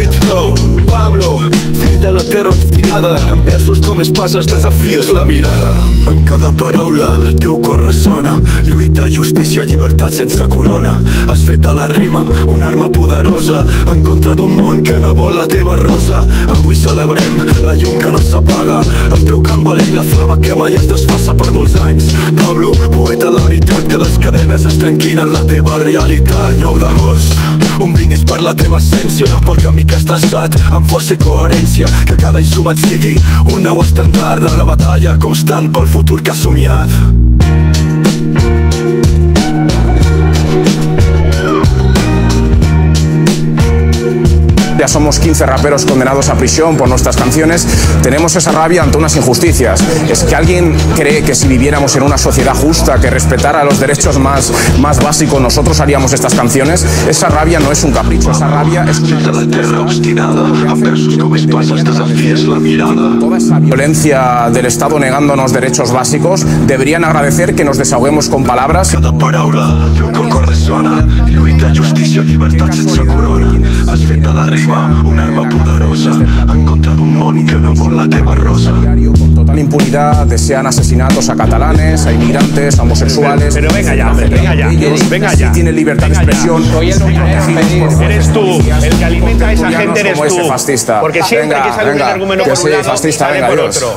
8, Pablo, fill de la terra obstinada, en versos com espases desafies la mirada. En cada paraula el teu cor ressona, lluita, justícia, llibertat sense corona. Has fet de la rima una arma poderosa en contra d'un món que no vol la teva rosa. Avui celebrem la llum que no s'apaga, el teu camp valent, la flama que mai es desfassa per molts anys. Pablo, poeta de la veritat, que les cadenes es trenquin en la teva realitat. 9 d'agost, un brindis per la teva essència, pel camí que has traçat amb força i coherència. Que cada insumat sigui un nou estendard de la batalla constant pel futur que has somiat. Ya somos 15 raperos condenados a prisión por nuestras canciones. Tenemos esa rabia ante unas injusticias. Es que alguien cree que si viviéramos en una sociedad justa, que respetara los derechos más básicos, nosotros haríamos estas canciones. Esa rabia no es un capricho, esa rabia es una... Toda esa violencia del Estado negándonos derechos básicos, deberían agradecer que nos desahoguemos con palabras. Cada paraula, teu cor ressona, lluita, justícia, llibertat sense corona. Has fet de la rima una arma poderosa en contra d'un món que no vol la teva rosa. Con total impunidad desean asesinatos a catalanes, a inmigrantes, a homosexuales. Pero venga ya, hombre, venga ya. Ellos, venga si ya. tienen libertad de expresión, son protegidos por Eres tú, el que alimenta a esa gente eres como ese tú. fascista. Porque siempre que sale un argumento por un lado, fascista, sale venga, por Dios. otro.